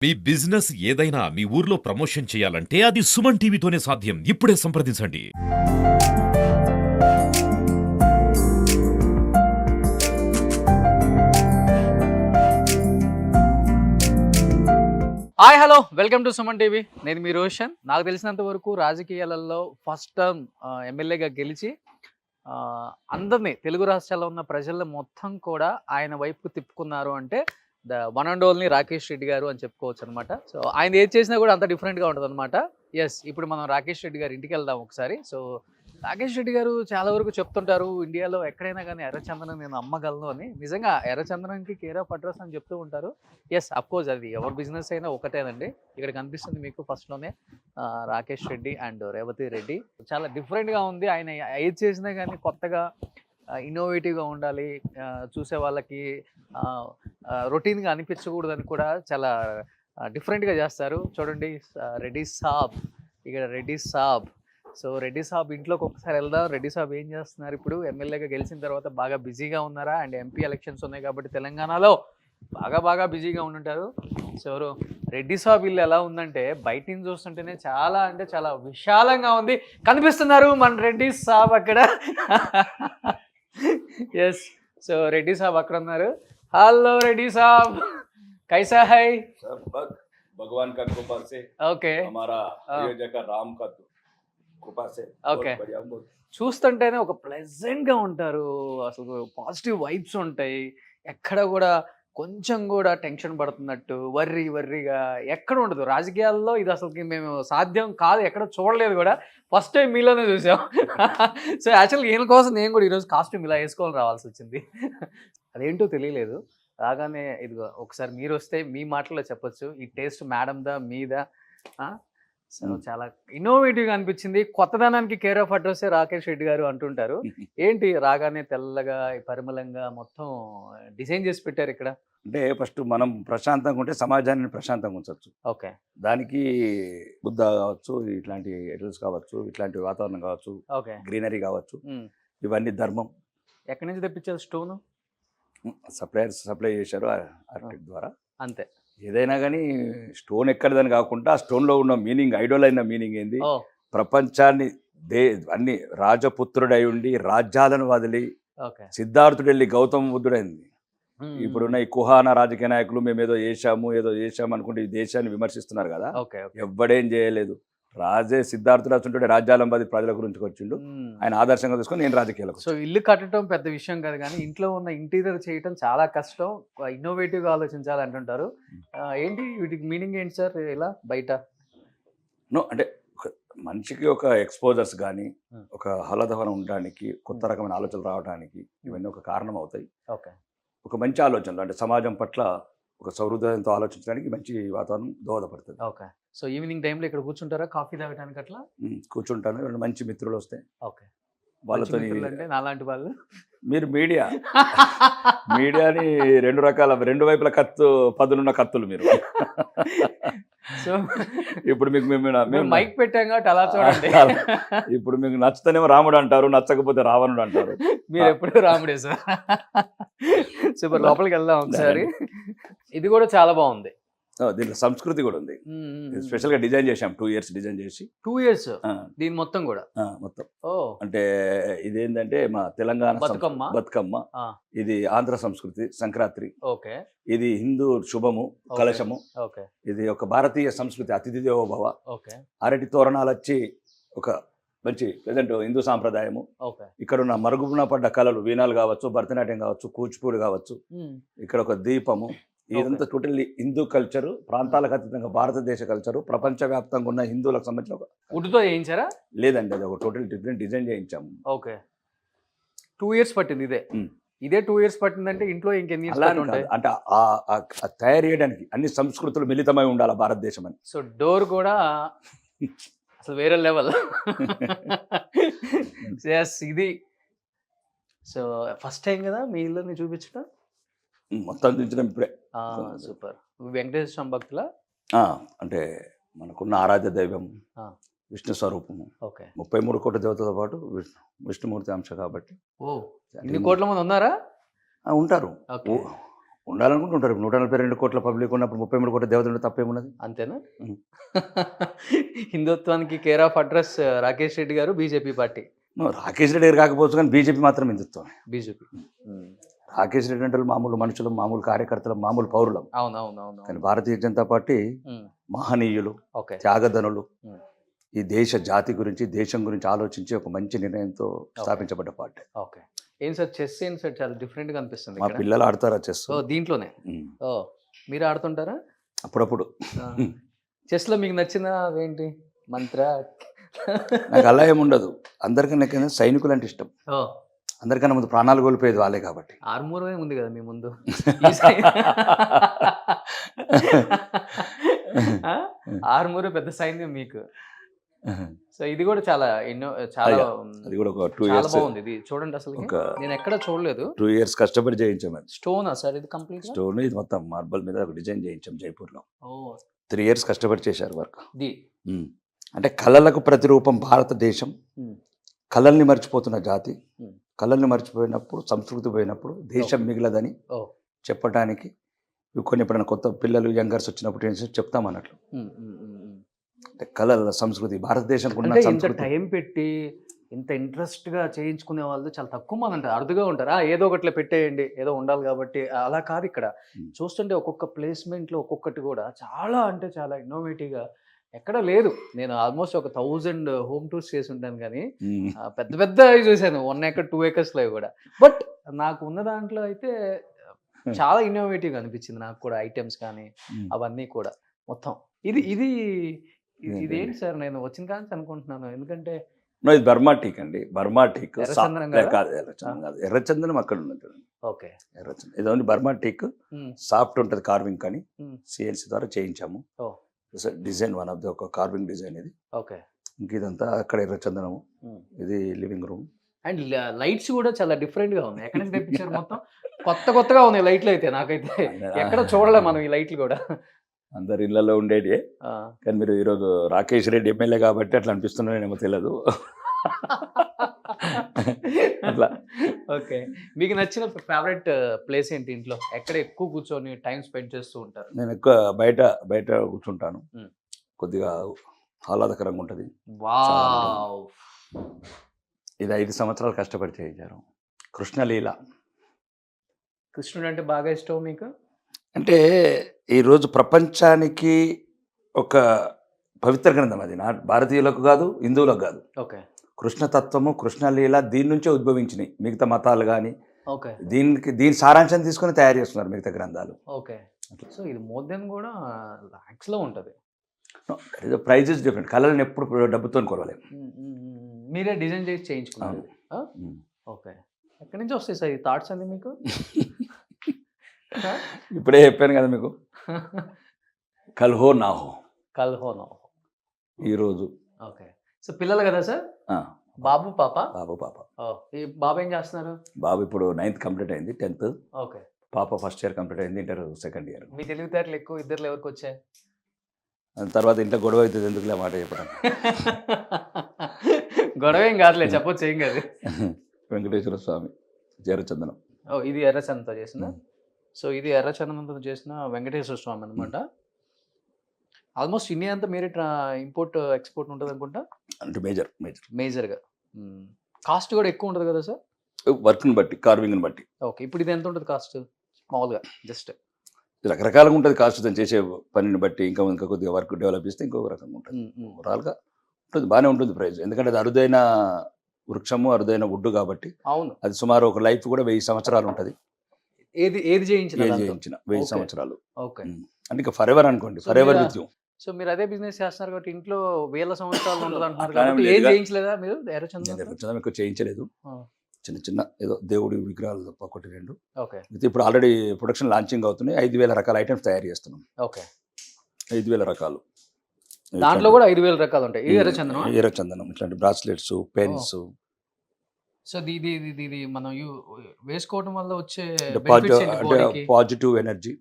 మీ business ఏదైనా మీ ఊర్లో promotion చేయాలంటే అది సుమన్ టీవీతోనే సాధ్యం. ఇప్పుడే సంప్రదించండి. Hi hello welcome to Suman TV. నేను మీ రోషన్. నాకు తెలిసినంత వరకు రాజకీయాలలో ఫస్ట్ టర్మ్ ఎమ్మెల్యేగా గెలిచి అందరినీ తెలుగు రాష్ట్రాల్లో ఉన్న ప్రజలను మొత్తం కూడా ఆయన వైపుకు తిప్పుకున్నారు అంటే the one and only Rakesh Reddy గారు అని చెప్పుకోవచ్చు అనమాట. సో ఆయన ఏది చేసినా కూడా అంత డిఫరెంట్గా ఉంటుంది అనమాట. ఎస్, ఇప్పుడు మనం రాకేష్ రెడ్డి గారి ఇంటికి వెళ్దాం ఒకసారి. సో రాకేష్ రెడ్డి గారు చాలా వరకు చెప్తుంటారు, ఇండియాలో ఎక్కడైనా కానీ ఎర్రచందనం నేను అమ్మగలను అని. నిజంగా ఎర్రచందనంకి కేర్ ఆఫ్ అడ్రస్ అని చెప్తూ ఉంటారు. ఎస్, అఫ్కోర్స్ అది ఎవరి బిజినెస్ అయినా ఒకటేనండి. ఇక్కడ కనిపిస్తుంది మీకు ఫస్ట్లోనే రాకేష్ రెడ్డి అండ్ రేవతి రెడ్డి. చాలా డిఫరెంట్గా ఉంది. ఆయన ఏది చేసినా కానీ కొత్తగా ఇన్నోవేటివ్గా ఉండాలి, చూసే వాళ్ళకి రొటీన్గా అనిపించకూడదని కూడా చాలా డిఫరెంట్గా చేస్తారు. చూడండి, రెడ్డి సాబ్, ఇక్కడ రెడ్డి సాబ్. సో రెడ్డి సాబ్ ఇంట్లోకి ఒకసారి వెళ్దాం. రెడ్డి సాబ్ ఏం చేస్తున్నారు ఇప్పుడు? ఎమ్మెల్యేగా గెలిచిన తర్వాత బాగా బిజీగా ఉన్నారా? అండ్ ఎంపీ ఎలక్షన్స్ ఉన్నాయి కాబట్టి తెలంగాణలో బాగా బిజీగా ఉండుంటారు. సో రెడ్డి సాబ్ ఇల్లు ఎలా ఉందంటే బయట నుంచి చూస్తుంటేనే చాలా అంటే చాలా విశాలంగా ఉంది. కనిపిస్తున్నారు మన రెడ్డి సాబ్ అక్కడ. ఎస్, సో రెడ్డి సాబ్ అక్కడ ఉన్నారు. హలో రెడ్డి సాబ్, कैसा है? सब भगवान का कृपा से ఓకే, हमारा अयोध्या राम का कृपा से ఓకే. बहुत बढ़िया, बहुत చూస్తుంటేనే ఒక ప్లెజెంట్గా ఉంటారు. అసలు పాజిటివ్ వైబ్స్ ఉంటాయి. ఎక్కడ కూడా కొంచెం కూడా టెన్షన్ పడుతున్నట్టు వర్రీగా ఎక్కడ ఉండదు. రాజకీయాల్లో ఇది అసలుకి మేము సాధ్యం కాదు, ఎక్కడ చూడలేదు కూడా. ఫస్ట్ టైం మీలోనే చూసాం. సో యాక్చువల్గా ఈయన కోసం నేను కూడా ఈరోజు కాస్ట్యూమ్ ఇలా వేసుకోవాలని రావాల్సి వచ్చింది. అదేంటో తెలియలేదు. రాగానే ఇదిగో ఒకసారి మీరు వస్తే మీ మాటల్లో చెప్పొచ్చు, ఈ టేస్ట్ మేడందా మీదా? సో చాలా ఇన్నోవేటివ్గా అనిపించింది. కొత్తదనానికి care of address Rakesh Reddy గారు అంటుంటారు. ఏంటి రాగానే తెల్లగా పరిమళంగా మొత్తం డిజైన్ చేసి పెట్టారు ఇక్కడ? అంటే ఫస్ట్ మనం ప్రశాంతంగా ఉంటే సమాజాన్ని ప్రశాంతంగా ఉంచవచ్చు. ఓకే, దానికి బుద్ధ కావచ్చు, ఇట్లాంటి ఎటల్స్ కావచ్చు, ఇట్లాంటి వాతావరణం కావచ్చు, ఓకే, గ్రీనరీ కావచ్చు, ఇవన్నీ ధర్మం. ఎక్కడి నుంచి తెప్పించారు స్టోను? సప్లై చేశారు ఆర్కిటెక్ట్ ద్వారా. అంతే. ఏదైనా కానీ స్టోన్ ఎక్కడదని కాకుండా ఆ స్టోన్లో ఉన్న మీనింగ్, ఐడోల్ అయిన మీనింగ్ ఏంది? ప్రపంచాన్ని అన్ని రాజపుత్రుడై ఉండి రాజ్యాలను వదిలి సిద్ధార్థుడు వెళ్ళి గౌతమ బుద్ధుడైంది. ఇప్పుడున్న ఈ కుహాన రాజకీయ నాయకులు మేము ఏదో చేశాము అనుకుంటే ఈ దేశాన్ని విమర్శిస్తున్నారు కదా. ఎవ్వడేం చేయలేదు. రాజే సిద్ధార్థుడు అసంటే రాజ్యాలం బది ప్రజల గురించి వచ్చిండు. ఆయన ఆదర్శంగా తీసుకొని నేను రాజకీయాలకు. సో ఇల్లు కట్టడం పెద్ద విషయం కాదు, కానీ ఇంట్లో ఉన్న ఇంటీరియర్ చేయటం చాలా కష్టం. ఇన్నోవేటివ్గా ఆలోచించాలి అంటుంటారు. ఏంటి వీటికి మీనింగ్ ఏంటి సార్ ఇలా బయట? అంటే మనిషికి ఒక ఎక్స్పోజర్స్ కానీ ఒక ఆహ్లాదకరం ఉండడానికి, కొత్త రకమైన ఆలోచనలు రావడానికి ఇవన్నీ ఒక కారణం అవుతాయి. ఓకే, ఒక మంచి ఆలోచనలు అంటే సమాజం పట్ల ఒక సౌహృదయంతో ఆలోచించడానికి మంచి వాతావరణం దోహదపడుతుంది. ఓకే. సో ఈవినింగ్ టైంలో ఇక్కడ కూర్చుంటారా కాఫీ తాగడానికి? అట్లా కూర్చుంటాను. రెండు మంచి మిత్రులు వస్తే ఓకే, వాళ్ళతో అంటే నాలాంటి వాళ్ళు. మీరు మీడియాని రెండు వైపుల పదులున్న కత్తులు మీరు. సో ఇప్పుడు మీకు మేము మైక్ పెట్టాం కాబట్టి అలా చూడండి. ఇప్పుడు మీకు నచ్చుతానేమో రాముడు అంటారు, నచ్చకపోతే రావణుడు అంటారు. మీరు ఎప్పుడు రాముడే సార్. సూపర్, లోపలికి వెళ్దాం ఒకసారి. ఇది కూడా చాలా బాగుంది. దీంట్లో సంస్కృతి కూడా ఉంది. స్పెషల్ గా డిజైన్ చేసాం. 2 years డిజైన్ చేసి. 2 years దీని మొత్తం కూడా మొత్తం. అంటే ఇదేంటంటే మా తెలంగాణ బతుకమ్మ, ఇది ఆంధ్ర సంస్కృతి సంక్రాంతి, ఓకే, ఇది హిందూ శుభము కలశము, ఓకే, ఇది ఒక భారతీయ సంస్కృతి అతిథి దేవో భవ. ఓకే, అరటి తోరణాలు వచ్చి ఒక మంచి ప్రజెంట్ హిందూ సాంప్రదాయము. ఇక్కడ ఉన్న మరుగున పడ్డ కళలు, వీణాలు కావచ్చు, భరతనాట్యం కావచ్చు, కూచిపూడి కావచ్చు, ఇక్కడ ఒక దీపము, ఇదంతా టోటల్లీ హిందూ కల్చరు, ప్రాంతాలకు అతీతంగా భారతదేశ కల్చరు, ప్రపంచవ్యాప్తంగా ఉన్న హిందువులకు సంబంధించిన వుడ్తో చేయించారా? లేదండి, అది ఒక టోటల్ డిఫరెంట్ డిజైన్ చేయించాము. ఓకే, 2 years పట్టింది. ఇదే 2 years పట్టిందంటే ఇంట్లో ఇంకెన్ని ఉంటాయి అంటే తయారు చేయడానికి అన్ని సంస్కృతులు మిళితమై ఉండాలి భారతదేశం అని. సో డోర్ కూడా అసలు వేరే లెవెల్. ఇది సో ఫస్ట్ టైం కదా మీ ఇల్లుని చూపించడం? మొత్తం చూపించడం ఇప్పుడే. సూపర్. వెంకటేశ్వర స్వామి భక్తుల అంటే మనకున్న ఆరాధ్య దైవం విష్ణు స్వరూపము. 33 కోట్ల దేవతలతో పాటు విష్ణుమూర్తి అంశ కాబట్టి. ఇన్ని కోట్ల మంది ఉన్నారా? ఉంటారు. ఉండాలనుకుంటుంటారు. 142 కోట్ల పబ్లిక్ ఉన్నప్పుడు 33 కోట్ల దేవతలు తప్పేమున్నది? అంతేనా? ఉమ్. హిందుత్వానికి care of address Rakesh Reddy గారు బీజేపీ పార్టీ. రాకేష్ రెడ్డి గారు కాకపోవచ్చు కానీ బీజేపీ మాత్రం హిందుత్వమే. బీజేపీ. రాకేష్ రెడ్డి అంటే మామూలు మనుషులు, మామూలు కార్యకర్తలు, మామూలు పౌరులం. అవునవునవును. కానీ భారతీయ జనతా పార్టీ మహనీయులు, ఓకే. త్యాగధనులు, ఉమ్. ఈ దేశ జాతి గురించి, దేశం గురించి ఆలోచించి ఒక మంచి నిర్ణయంతో స్థాపించబడ్డ పార్టీ. ఓకే. ఏం సార్ చెస్ ఏంటి సార్ చాలా డిఫరెంట్ గా అనిపిస్తుంది మా ఇక్కడ. పిల్లలు ఆడతారా చెస్? ఓ దీంట్లోనే. ఓ మీరు ఆడుతుంటారా? అప్పుడప్పుడు. చెస్ లో మీకు నచ్చిన ఏంటి మంత్ర? నాకు అలా ఏముండదు. అందరికన్నా నాకు సైనికులు అంటే ఇష్టం. ఓ అందరికన్నా ముందు ప్రాణాలు కోల్పోయేది వాళ్ళే కాబట్టి. ఆర్మూర్ ఉంది కదా మీ ముందు. ఆర్మూర్ పెద్ద సైన్యం మీకు. సో ఇది కూడా చాలా చాలా అది కూడా ఒక 2 చాలా ఇయర్స్ బాగుంది. ఇది చూడండి అసలు నేను ఎక్కడ చూడలేదు. 2 ఇయర్స్ కష్టపడి చేయించాం. అది స్టోనా సార్ ఇది కంప్లీట్ స్టోన్, ఇది మొత్తం మార్బల్ మీద ఒక డిజైన్ చేయించాం జైపూర్లో. ఓ 3 ఇయర్స్ కష్టపడి చేశారు వర్క్. ది అంటే కళలకు ప్రతిరూపం భారతదేశం. కళల్ని మర్చిపోతున్న జాతి. కళల్ని మర్చిపోయినప్పుడు, సంస్కృతి పోయినప్పుడు దేశం మిగలదని ఓ చెప్పడానికి కొన్ని ఎప్పుడైనా కొత్త పిల్లలు యంగర్స్ వచ్చినప్పుడు ఏంటంటే చెప్తాం అన్నట్లు. అంటే కళల సంస్కృతి భారతదేశం అంటే ఇంత టైం పెట్టి ఇంత ఇంట్రెస్ట్ గా చేయించుకునే వాళ్ళు చాలా తక్కువ మంది ఉంటారు, అరుదుగా ఉంటారు. ఏదో ఒకటిలో పెట్టేయండి, ఏదో ఉండాలి కాబట్టి. అలా కాదు ఇక్కడ. చూస్తుంటే ఒక్కొక్క ప్లేస్మెంట్ లో ఒక్కొక్కటి కూడా చాలా అంటే చాలా ఇన్నోవేటివ్ గా ఎక్కడ లేదు. నేను ఆల్మోస్ట్ ఒక 1000 హోమ్ టూర్స్ చేసి ఉంటాను కానీ పెద్ద పెద్ద చూశాను 1 acre 2 acres లో కూడా. బట్ నాకు ఉన్న దాంట్లో అయితే చాలా ఇన్నోవేటివ్ గా అనిపించింది నాకు కూడా. ఐటమ్స్ కానీ అవన్నీ కూడా మొత్తం ఇది ఇది ఇదేంటి సార్? నేను వచ్చిన కానీ అనుకుంటున్నాను. ఎందుకంటే ఇది బర్మా టీక్ అండి. బర్మా టీక్ ఎర్రచందనం కాదు, ఎర్రచందనం కాదు. ఎర్రచందనం అక్కడ ఉన్నది. ఓకే. ఎర్రచందనం ఇది ఓన్లీ బర్మా టీక్. సాఫ్ట్ ఉంటుంది కార్వింగ్ కానీ సిఎల్సి ద్వారా చేయించాము. డిజైన్ వన్ ఆఫ్ ది ఒక కార్వింగ్ డిజైన్ ఇది. ఓకే. ఇంక ఇదంతా అక్కడ ఎర్రచందనము. ఇది లివింగ్ రూమ్. అండ్ లైట్స్ కూడా చాలా డిఫరెంట్ గా ఉన్నాయి. ఎక్కడ నుంచి తెప్పించారు? మొత్తం కొత్తగా ఉన్నాయి లైట్లు అయితే. నాకైతే ఎక్కడ చూడలే మనం ఈ లైట్లు కూడా. అందరి ఇళ్లలో ఉండేది. కానీ మీరు ఈరోజు రాకేష్ రెడ్డి ఎమ్మెల్యే కాబట్టి అట్లా అనిపిస్తున్నానేమో తెలియదు. అట్లా. ఓకే. మీకు నచ్చిన ఫేవరెట్ ప్లేస్ ఏంటి ఇంట్లో? ఎక్కడ ఎక్కువ కూర్చొని టైం స్పెండ్ చేస్తూ ఉంటారు? నేను ఎక్కువ బయట కూర్చుంటాను. కొద్దిగా ఆహ్లాదకరంగా ఉంటుంది. వావ్. ఇది 5 సంవత్సరాలు కష్టపడి చేయించారు. కృష్ణలీల. కృష్ణుడు అంటే బాగా ఇష్టం మీకు? అంటే ఈరోజు ప్రపంచానికి ఒక పవిత్ర గ్రంథం అది. భారతీయులకు కాదు, హిందువులకు కాదు. ఓకే. కృష్ణతత్వము, కృష్ణలీల దీని నుంచే ఉద్భవించినాయి. మిగతా మతాలు కానీ ఓకే దీని సారాంశం తీసుకొని తయారు చేస్తున్నారు మిగతా గ్రంథాలు. ఓకే. సో ఇది మోర్ దెన్ కూడా లాక్స్ లో ఉంటుంది. Prizes different. కళలను ఎప్పుడు డబ్బుతో కొనలేము. మీరే డిజైన్ చేసి చేయించుకున్నారు. ఓకే. ఎక్కడి నుంచి వస్తాయి సార్ ఈ థాట్స్ అన్ని మీకు? ఇప్పుడే చెప్పాను కదా మీకు. కల్హో నాహో ఈరోజు. ఓకే. సో పిల్లలు కదా సార్? బాబు పాప? పాప. ఈ బాబు ఏం చేస్తున్నారు? బాబు ఇప్పుడు 9th కంప్లీట్ అయింది, 10th. ఓకే. పాప ఫస్ట్ ఇయర్ కంప్లీట్ అయింది, ఇంటర్ 2nd year. మీ తెలివితేటలు ఎక్కువ ఇద్దరు ఎవరికి వచ్చాయి? తర్వాత ఇంట్లో గొడవ అవుతుంది, ఎందుకులే మాట చెప్పడం. గొడవ ఏం కాదులే, చెప్పొచ్చు, ఏం కాదు. వెంకటేశ్వర స్వామి ఎర్రచందనం. ఇది ఎర్రచందనంతో చేసిన. సో ఇది ఎర్రచందనంతో చేసిన వెంకటేశ్వర స్వామి అనమాట. ఆల్మోస్ట్ ఇండియా అంతా మీరే ఇంపోర్ట్ ఎక్స్పోర్ట్ ఉంటుంది అనుకుంటా. అంటే మేజర్గా. కాస్ట్ కూడా ఎక్కువ ఉంటుంది కదా సార్? వర్క్ని బట్టి, కార్వింగ్ని బట్టి. ఓకే. ఇప్పుడు ఇది ఎంత ఉంటుంది కాస్ట్ మామూలుగా? జస్ట్ రకరకాలుగా ఉంటుంది కాస్ట్. దాన్ని చేసే పనిని బట్టి ఇంకా కొద్దిగా వర్క్ డెవలప్ చేస్తే ఇంకొక రకంగా ఉంటుంది. ఓవరాల్గా ఉంటుంది, బాగానే ఉంటుంది ప్రైస్. ఎందుకంటే అది అరుదైన వృక్షము, అరుదైన వుడ్ కాబట్టి. అవును. అది సుమారు ఒక లైఫ్ కూడా 1000 సంవత్సరాలు ఉంటుంది. ఏది చేయించిన 1000 సంవత్సరాలు. ఓకే. అంటే ఇంకా ఫర్ ఎవర్ అనుకోండి, for ever with you. So మీరు అదే బిజినెస్ చేస్తున్నారు కాబట్టి ఇంట్లో 1000 సంవత్సరాలు ఉంటుంది అంటున్నారు కాబట్టి ఏం చేయించలేదా మీరు? ఎర్రచందనం ఎక్కువ చేయించలేదు. చిన్న ఏదో దేవుడి విగ్రహాలు తప్ప 1-2. ఓకే. ఇప్పుడు ఆల్రెడీ ప్రొడక్షన్ లాంచింగ్ అవుతున్నాయి. 5000 రకాల ఐటమ్స్ తయారు చేస్తున్నాం. ఓకే. 5000 రకాలు. దాంట్లో కూడా 5000 రకాలు ఉంటాయి. ఎర్రచందనం ఇట్లాంటి బ్రాస్లెట్స్, పెన్స్. సో ఇది మనం వేసుకోవడం వల్ల వచ్చే పాజిటివ్ ఎనర్జీ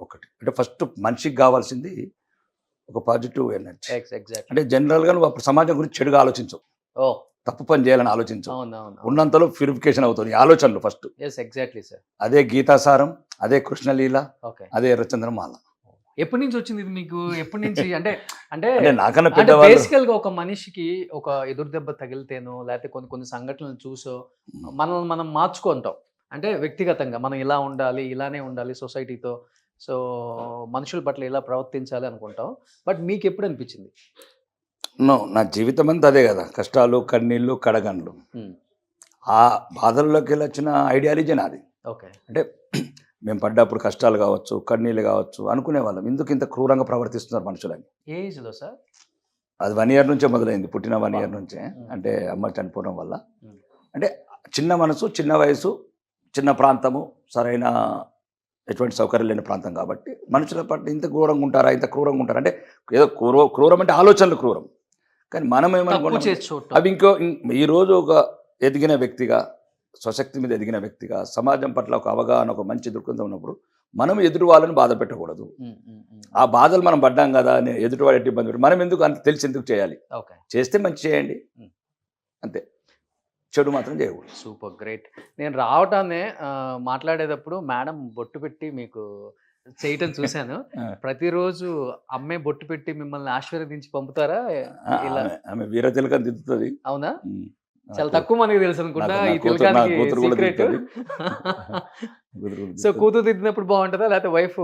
ఒకటి. అంటే ఫస్ట్ మనిషికి కావాల్సింది ఒక పాజిటివ్ ఎనర్జీ. ఎగ్జాక్ట్. అంటే జనరల్గా నువ్వు అప్పుడు సమాజం గురించి చెడుగా ఆలోచించవు. తప్పు పని చేయాలని ఆలోచించు. అవునవును. ఉన్నంతలో ప్యూరిఫికేషన్ అవుతుంది ఈ ఆలోచనలు ఫస్ట్. Yes, exactly sir. అదే గీతాసారం, అదే కృష్ణలీల, ఓకే. అదే ఎర్రచంద్రమాల. ఎప్పటి నుంచి వచ్చింది ఇది మీకు? ఎప్పటి నుంచి అంటే అంటే అంటే నాకన్నా అంటే పెద్దవాళ్ళు బేసికల్ గా ఒక మనిషికి ఒక ఎదురు దెబ్బ తగిలితేనో లేకపోతే కొన్ని కొన్ని సంఘటనలు చూసో మనల్ని మనం మార్చుకుంటాం. అంటే వ్యక్తిగతంగా మనం ఇలా ఉండాలి, ఇలానే ఉండాలి సొసైటీతో, సో మనుషుల పట్ల ఇలా ప్రవర్తించాలి అనుకుంటాం. బట్ మీకు ఎప్పుడు అనిపించింది? నా జీవితం అంతా అదే కదా, కష్టాలు, కన్నీళ్ళు, కడగండ్లు. ఆ బాధల్లోకి వెళ్ళి వచ్చిన ఐడియాలజీ నాది. ఓకే. అంటే మేము పడ్డప్పుడు కష్టాలు కావచ్చు, కన్నీళ్ళు కావచ్చు అనుకునేవాళ్ళం, ఎందుకు ఇంత క్రూరంగా ప్రవర్తిస్తున్నారు మనుషులని. ఏ ఏజ్లో సార్? అది 1 year నుంచే మొదలైంది, పుట్టిన 1 year నుంచే. అంటే అమ్మ చనిపోవడం వల్ల. అంటే చిన్న మనసు, చిన్న వయసు, చిన్న ప్రాంతము, సరైన ఎటువంటి సౌకర్యం లేని ప్రాంతం కాబట్టి మనుషుల పట్ల ఇంత క్రూరంగా ఉంటారా, ఇంత క్రూరంగా ఉంటారా అంటే ఏదో క్రూరం అంటే ఆలోచనలు క్రూరం. కానీ మనం ఏమనుకుంటాం, అవి ఈరోజు ఒక ఎదిగిన వ్యక్తిగా, స్వశక్తి మీద ఎదిగిన వ్యక్తిగా, సమాజం పట్ల ఒక అవగాహన, ఒక మంచి దృక్పథం ఉన్నప్పుడు మనం ఎదుటి వాళ్ళని బాధ పెట్టకూడదు. ఆ బాధలు మనం పడ్డాం కదా అని ఎదుటివాడు ఎట్టి ఇబ్బంది పెట్టి మనం ఎందుకు అంత తెలిసి ఎందుకు చేయాలి? చేస్తే మంచి చేయండి అంతే, చెడు మాత్రం చేయకూడదు. Super, great. నేను రావటాన్ని మాట్లాడేటప్పుడు మేడం బొట్టు పెట్టి మీకు చేయటం చూశాను. ప్రతిరోజు అమ్మే బొట్టు పెట్టి మిమ్మల్ని ఆశీర్వదించి పంపుతారా? ఇలా ఆమె వీర తిలకం దిద్దుతుంది. అవునా? చాలా తక్కువ మందికి తెలుసు అనుకుంటా ఈ తిలకానికి సీక్రెట్. సో కూతురు దిద్దినప్పుడు బాగుంటుందా లేకపోతే వైఫ్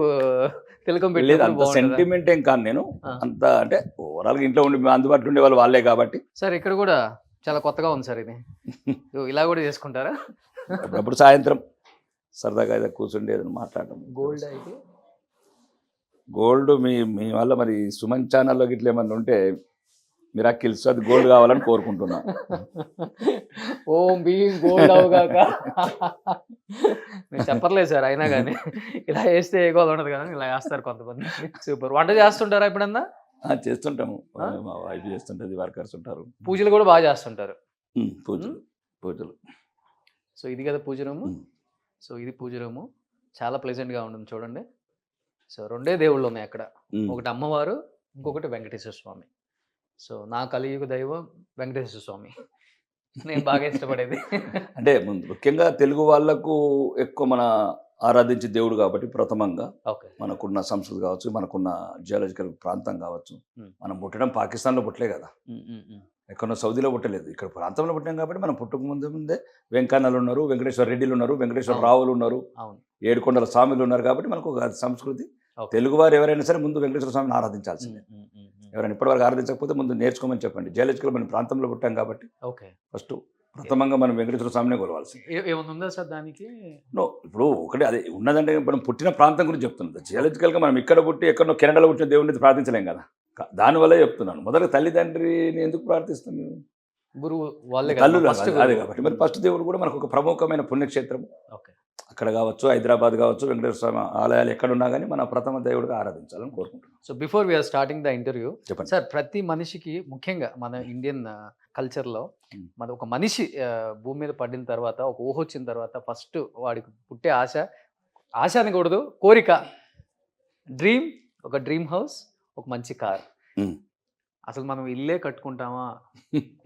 తిలకం పెట్టి? అంత సెంటిమెంట్ ఏం కాదు నేను, అంత అంటే ఓవరాల్ గా ఇంట్లో ఉండి అందుబాటులో ఉండే వాళ్ళు వాళ్ళే కాబట్టి. సార్ ఇక్కడ కూడా చాలా కొత్తగా ఉంది సార్ ఇది. ఇలా కూడా చేసుకుంటారా? అప్పుడు సాయంత్రం సరదాగా ఏదో కూర్చుండేది మాట్లాడటం. గోల్డ్ అయితే గోల్డ్ మీ వల్ల మరి సుమన్ ఛానల్లో గిట్ల ఏమన్నా ఉంటే మిరాకిల్స్, అది గోల్డ్ కావాలని కోరుకుంటున్నా. ఓం భీం గోల్డ్ అవగాక. నేను చెప్పర్లేదు సార్, అయినా కానీ ఇలా వేస్తే ఏ గోల్డ్ ఉండదు కదా, ఇలా వేస్తారు కొంతమంది. సూపర్. వంట చేస్తుంటారా ఎప్పుడన్నా? చేస్తుంటాము, మా వైఫ్ చేస్తుంటుంది, వర్కర్స్ ఉంటారు. పూజలు కూడా బాగా చేస్తుంటారు. పూజలు. సో ఇది కదా పూజ రూము. సో ఇది పూజ రూము, చాలా ప్లెజెంట్గా ఉంటుంది చూడండి. సో 2 దేవుళ్ళు ఉన్నాయి అక్కడ, ఒకటి అమ్మవారు, ఇంకొకటి వెంకటేశ్వర స్వామి. సో నా కలియుగ దైవం వెంకటేశ్వర స్వామి, నేను బాగా ఇష్టపడేది. అంటే ముఖ్యంగా తెలుగు వాళ్ళకు ఎక్కువ మన ఆరాధించే దేవుడు కాబట్టి ప్రథమంగా మనకున్న సంస్కృతి కావచ్చు, మనకున్న జియాలజికల్ ప్రాంతం కావచ్చు. మనం పుట్టడం పాకిస్తాన్లో పుట్టలే కదా, ఎక్కడో సౌదీలో పుట్టలేదు, ఇక్కడ ప్రాంతంలో పుట్టాం కాబట్టి మనం పుట్టక ముందే వెంకన్నలు ఉన్నారు, వెంకటేశ్వర రెడ్డిలు ఉన్నారు, వెంకటేశ్వర రావులు ఉన్నారు, 7 కొండల స్వామిలు ఉన్నారు. కాబట్టి మనకు ఒక సంస్కృతి. తెలుగువారు ఎవరైనా సరే ముందు వెంకటేశ్వర స్వామిని ఆరాధించాల్సిందే. ఎవరైనా ఇప్పటివరకు ఆరాధించకపోతే ముందు నేర్చుకోమని చెప్పండి. జియాలజికల్ మన ప్రాంతంలో పుట్టాం కాబట్టి ఫస్ట్ ప్రథమంగా మనం వెంకటేశ్వర స్వామినే కొలవాల్సింది. ఏమన్నా సార్ దానికి? ఇప్పుడు ఒకటి అదే ఉన్నదంటే మనం పుట్టిన ప్రాంతం గురించి చెప్తున్నది. జియాలజికల్గా మనం ఇక్కడ పుట్టి ఎక్కడో కెనడాలో పుట్టిన దేవుడిని ప్రార్థించలేం కదా, దానివల్లే చెప్తున్నాను. మొదట తల్లిదండ్రిని ఎందుకు ప్రార్థిస్తాం? గురువు వాళ్ళే, తల్లులు అదే కాబట్టి మరి ఫస్ట్ దేవుడు కూడా మనకు ఒక ప్రముఖమైన పుణ్యక్షేత్రం. అక్కడ కావచ్చు, హైదరాబాద్ కావచ్చు, వెంకటేశ్వర స్వామి ఆలయాలు ఎక్కడున్నా కానీ మన ప్రథమ దేవుడిగా ఆరాధించాలని కోరుకుంటున్నాం. So before we are starting the interview, చెప్పండి సార్, ప్రతి మనిషికి ముఖ్యంగా మన ఇండియన్ కల్చర్లో మన ఒక మనిషి భూమి మీద పడిన తర్వాత, ఒక ఊహ వచ్చిన తర్వాత ఫస్ట్ వాడికి పుట్టే ఆశ అనకూడదు, కోరిక, డ్రీమ్, ఒక డ్రీమ్ హౌస్, ఒక మంచి కార్. అసలు మనం ఇల్లే కట్టుకుంటామా,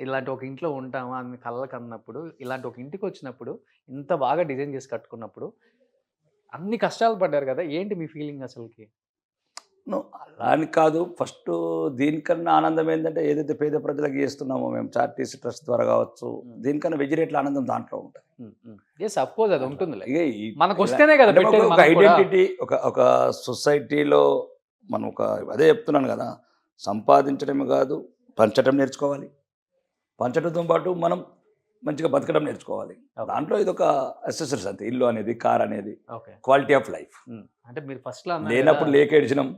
ఇలాంటి ఒక ఇంట్లో ఉంటామా అని కళ్ళకు అన్నప్పుడు, ఇలాంటి ఒక ఇంటికి వచ్చినప్పుడు, ఇంత బాగా డిజైన్ చేసి కట్టుకున్నప్పుడు అన్ని కష్టాలు పడ్డారు కదా, ఏంటి మీ ఫీలింగ్ అసలుకి? అలా అని కాదు, ఫస్ట్ దీనికన్నా ఆనందం ఏంటంటే ఏదైతే పేద ప్రజలకు చేస్తున్నామో మేము చారిటీస్ ట్రస్ట్ ద్వారా కావచ్చు, దీనికన్నా వెజిరేట్ల ఆనందం దాంట్లో ఉంటుంది. అది ఉంటుంది, మనకు వస్తేనే కదా ఒక ఐడెంటిటీ, ఒక సొసైటీలో మనం ఒక అదే చెప్తున్నాను కదా, సంపాదించడమే కాదు పంచడం నేర్చుకోవాలి, పంచడంతో పాటు మనం మంచిగా బతకడం నేర్చుకోవాలి. దాంట్లో ఇది ఒక అసెసరీస్ అంతే, ఇల్లు అనేది, కార్ అనేది, క్వాలిటీ ఆఫ్ లైఫ్. అంటే మీరు ఫస్ట్ లేనప్పుడు లేక ఏడ్చినాం,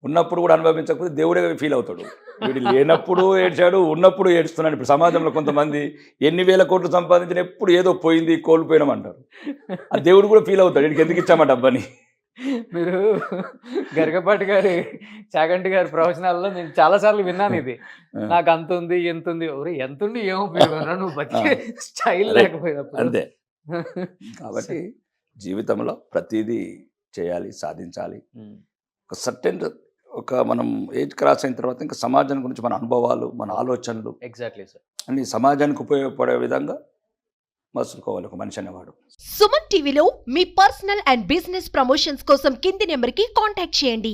ఉన్నప్పుడు కూడా అనుభవించకపోతే దేవుడే ఫీల్ అవుతాడు. వీడు లేనప్పుడు ఏడ్చాడు, ఉన్నప్పుడు ఏడుస్తున్నాడు. ఇప్పుడు సమాజంలో కొంతమంది ఎన్ని వేల కోట్లు సంపాదించిన ఎప్పుడు ఏదో పోయింది, కోల్పోయినాం అంటారు. ఆ దేవుడు కూడా ఫీల్ అవుతాడు, వీడికి ఎందుకు ఇచ్చామా డబ్బని. మీరు గరికపాటి గారి, చాగంటి గారి ప్రవచనాల్లో నేను చాలాసార్లు విన్నాను ఇది. నాకు అంత ఉంది, ఎంత ఉంది, ఎంత ఉండి ఏమో నువ్వు బతికే స్టైల్ లేకపోయినప్పుడు. అంతే. కాబట్టి జీవితంలో ప్రతిదీ చేయాలి, సాధించాలి. ఒక సర్టెన్ ఒక మనం ఏజ్ క్రాస్ అయిన తర్వాత ఇంకా సమాజం గురించి మన అనుభవాలు, మన ఆలోచనలు ఎగ్జాక్ట్లీ సార్. అన్ని సమాజానికి ఉపయోగపడే విధంగా మసులుకోవాలి ఒక మనిషి అనేవాడు. సుమన్ టీవీలో మీ పర్సనల్ అండ్ బిజినెస్ ప్రమోషన్స్ కోసం కింది నెంబర్కి కాంటాక్ట్ చేయండి.